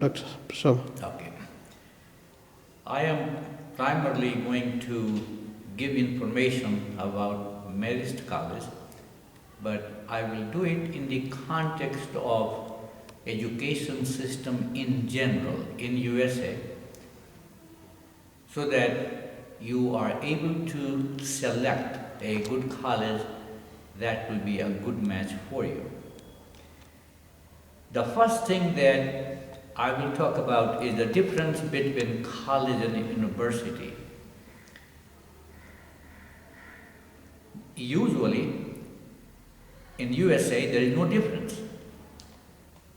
Dr. Sharma. Okay. I am primarily going to give information about Marist College, but I will do it in the context of education system in general in USA, so that you are able to select a good college that will be a good match for you. The first thing that I will talk about is the difference between college and university. Usually, in USA, there is no difference.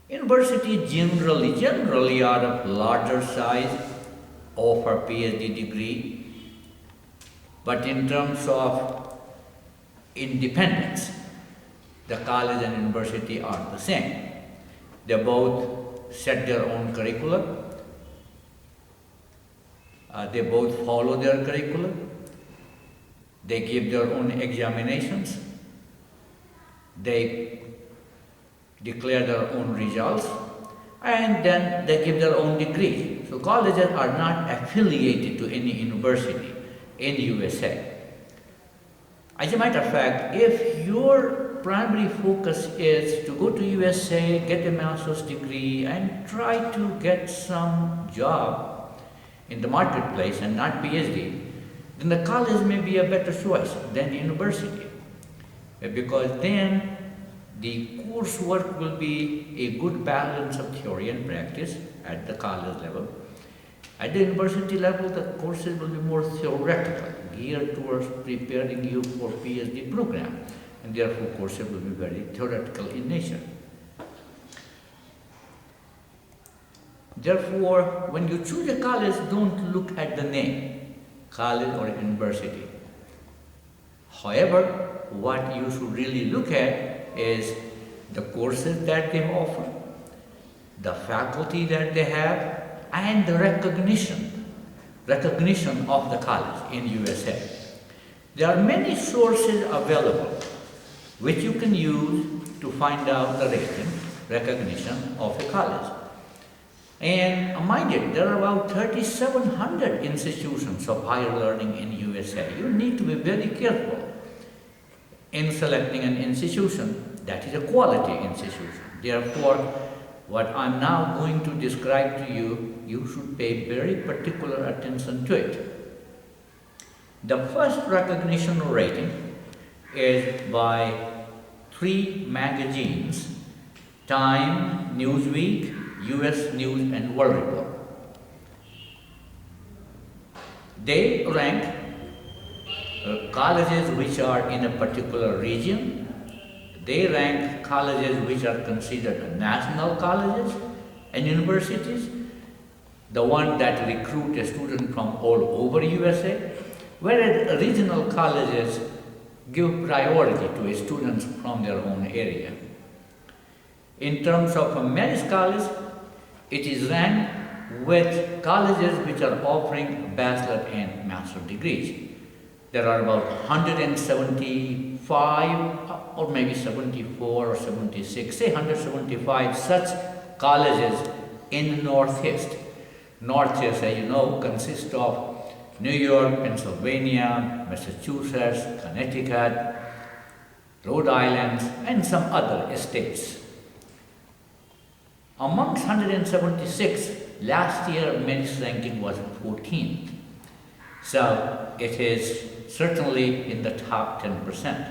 University generally are of larger size, offer PhD degree, but in terms of independence, the college and university are the same. They both set their own curriculum. They both follow their curriculum. They give their own examinations. They declare their own results, and then they give their own degree. So colleges are not affiliated to any university in USA. As a matter of fact, if your primary focus is to go to USA, get a master's degree, and try to get some job in the marketplace and not PhD, then the college may be a better choice than university. Because then the coursework will be a good balance of theory and practice at the college level. At the university level, the courses will be more theoretical, geared towards preparing you for PhD program, and therefore courses will be very theoretical in nature. Therefore, when you choose a college, don't look at the name, college or university. However, what you should really look at is the courses that they offer, the faculty that they have, and the recognition of the college in USA. There are many sources available which you can use to find out the recognition of a college. And mind you, there are about 3,700 institutions of higher learning in USA. You need to be very careful in selecting an institution that is a quality institution. Therefore, what I'm now going to describe to you, you should pay very particular attention to it. The first recognition or rating is by 3 magazines: Time, Newsweek, US News and World Report. They rank colleges which are in a particular region. They rank colleges which are considered national colleges and universities, the one that recruit a student from all over USA, whereas regional colleges give priority to students from their own area. In terms of Marist College, it is ranked with colleges which are offering bachelor and master degrees. There are about 175 or maybe 74 or 76, say 175 such colleges in the Northeast. Northeast, as you know, consists of New York, Pennsylvania, Massachusetts, Connecticut, Rhode Island, and some other states. Amongst 176, last year Marist ranking was 14th. So it is certainly in the top 10%,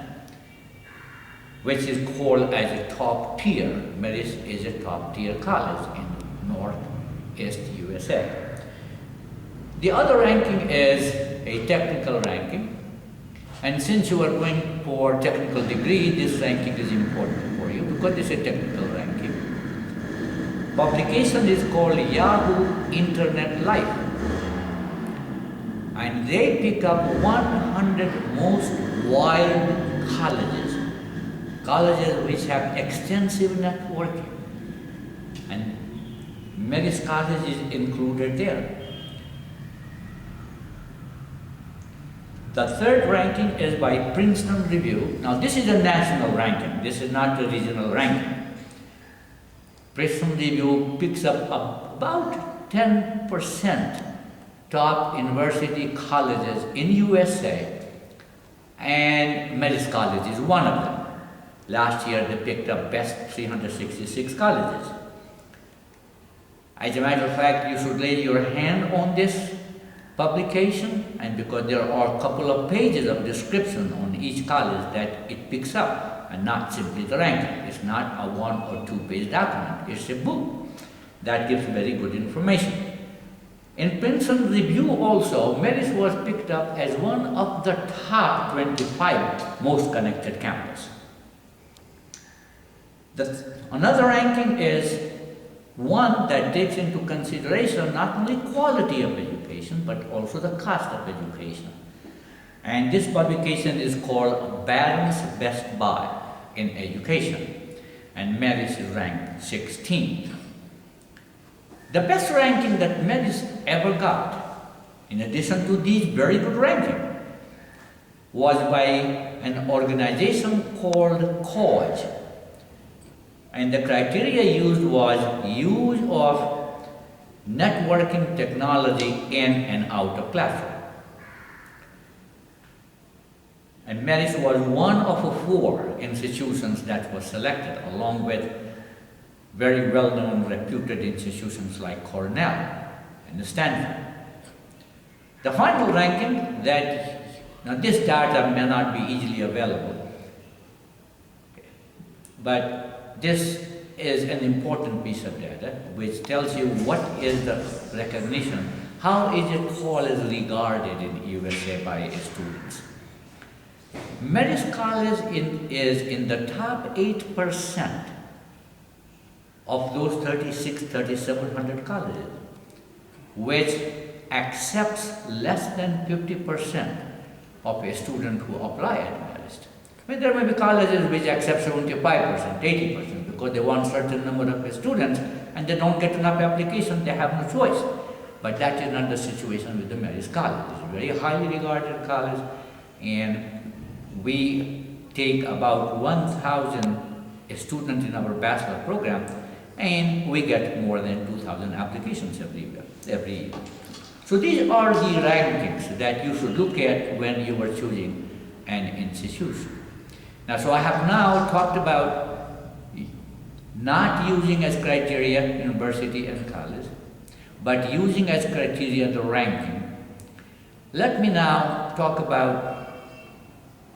which is called as a top tier. Marist is a top tier college in Northeast USA. The other ranking is a technical ranking, and since you are going for technical degree, this ranking is important for you because it's a technical ranking. Publication is called Yahoo Internet Life, and they pick up 100 most wild colleges which have extensive networking, and Marist College is included there. The third ranking is by Princeton Review. Now this is a national ranking, this is not a regional ranking. Princeton Review picks up about 10% top university colleges in USA, and Marist College is one of them. Last year they picked up best 366 colleges. As a matter of fact, you should lay your hand on this publication, and because there are a couple of pages of description on each college that it picks up, and not simply the ranking. It's not a 1 or 2 page document, it's a book that gives very good information. In Princeton Review also, Marist was picked up as one of the top 25 most connected campus. Another ranking is one that takes into consideration not only quality of education, but also the cost of education. And this publication is called Barron's Best Buy in Education, and Marist is ranked 16th. The best ranking that Marist ever got, in addition to these very good rankings, was by an organization called College. And the criteria used was use of networking technology in and out of classroom. And Marist was one of 4 institutions that was selected, along with very well-known, reputed institutions like Cornell and Stanford. The final ranking now this data may not be easily available, but this is an important piece of data which tells you what is the recognition, how is a college regarded in USA by students. Marist College is in the top 8% of those 3,700 colleges, which accepts less than 50% of a student who apply at Marist. I mean, there may be colleges which accept 75%, 80%, because they want certain number of students and they don't get enough applications, they have no choice. But that is not the situation with the Marist College. It's a very highly regarded college, and we take about 1,000 students in our bachelor program, and we get more than 2,000 applications every year. So these are the rankings that you should look at when you are choosing an institution. Now, so I have now talked about not using as criteria university and college, but using as criteria the ranking. Let me now talk about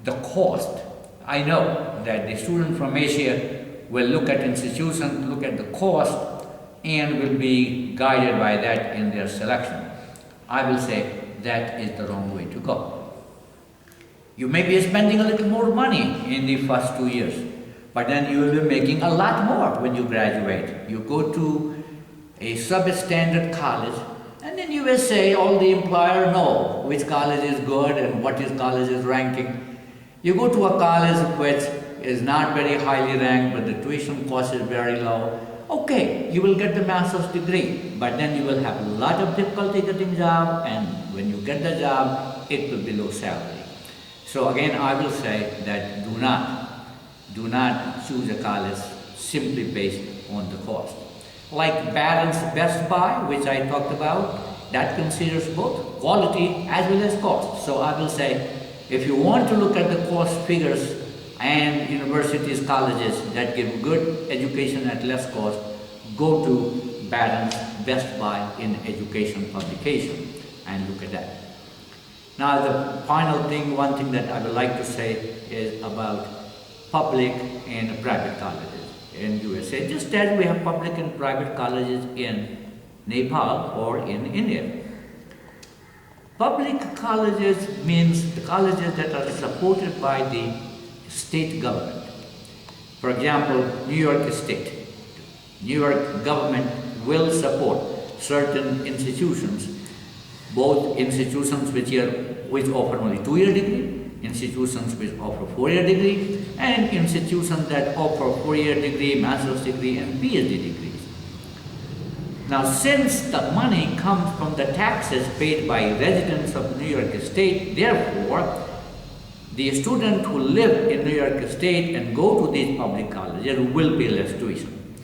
the cost. I know that the student from Asia will look at institutions, look at the cost, and will be guided by that in their selection. I will say that is the wrong way to go. You may be spending a little more money in the first 2 years, but then you will be making a lot more when you graduate. You go to a substandard college, and then you will say all the employer know which college is good and what is college's ranking. You go to a college which is not very highly ranked, but the tuition cost is very low. Okay, you will get the master's degree, but then you will have a lot of difficulty getting a job, and when you get the job, it will be low salary. So again, I will say that do not choose a college simply based on the cost. Like Barron's Best Buy, which I talked about, that considers both quality as well as cost. So I will say, if you want to look at the cost figures and universities, colleges that give good education at less cost, go to Barron's Best Buy in Education publication and look at that. Now the final thing, one thing that I would like to say is about public and private colleges in USA. Just as we have public and private colleges in Nepal or in India. Public colleges means the colleges that are supported by the state government. For example, New York State. New York government will support certain institutions, both institutions which offer only 2-year degree, institutions which offer 4-year degree, and institutions that offer 4-year degree, master's degree, and PhD degrees. Now, since the money comes from the taxes paid by residents of New York State, therefore, the students who live in New York State and go to these public colleges will pay less tuition.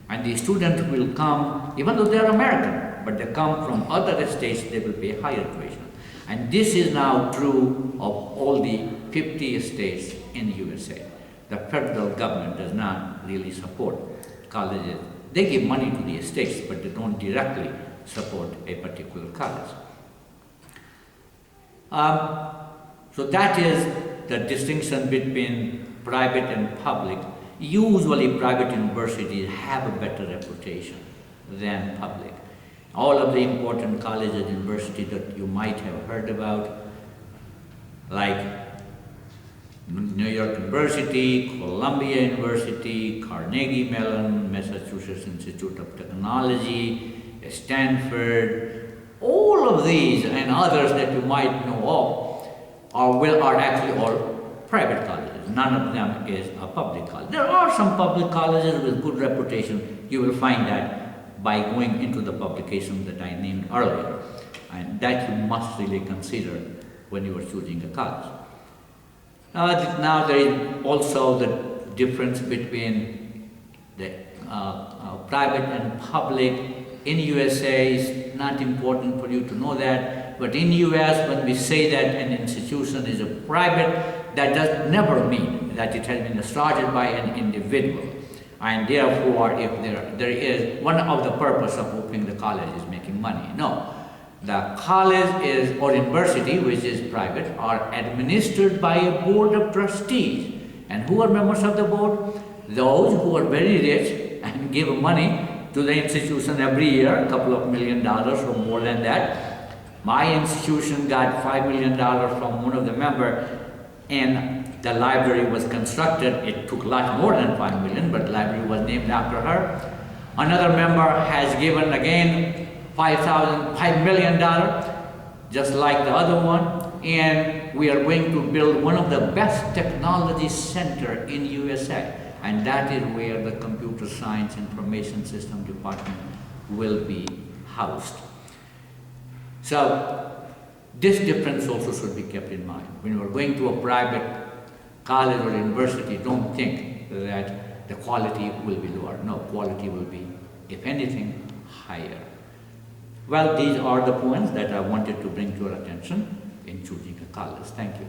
And the students will come, even though they are American, but they come from other states, they will pay higher tuition. And this is now true of all the 50 states in the USA. The federal government does not really support colleges. They give money to the states, but they don't directly support a particular college. So that is the distinction between private and public. Usually private universities have a better reputation than public. All of the important colleges and universities that you might have heard about, like New York University, Columbia University, Carnegie Mellon, Massachusetts Institute of Technology, Stanford, all of these and others that you might know of are actually all private colleges. None of them is a public college. There are some public colleges with good reputation. You will find that by going into the publications that I named earlier. And that you must really consider when you are choosing a college. Now there is also the difference between the private and public. In USA, it's not important for you to know that, but in US, when we say that an institution is a private, that does never mean that it has been started by an individual. And therefore, if there is, one of the purpose of opening the college is making money. No. The college is, or university, which is private, are administered by a board of trustees. And who are members of the board? Those who are very rich and give money to the institution every year, a couple of $1 million or more than that. My institution got $5 million from one of the members, and the library was constructed. It took a lot more than $5 million, but the library was named after her. Another member has given again $5 million, just like the other one, and we are going to build one of the best technology center in USA, and that is where the computer science information system department will be housed. So this difference also should be kept in mind. When you are going to a private college or university, don't think that the quality will be lower. No, quality will be, if anything, higher. Well, these are the points that I wanted to bring to your attention in choosing a college. Thank you.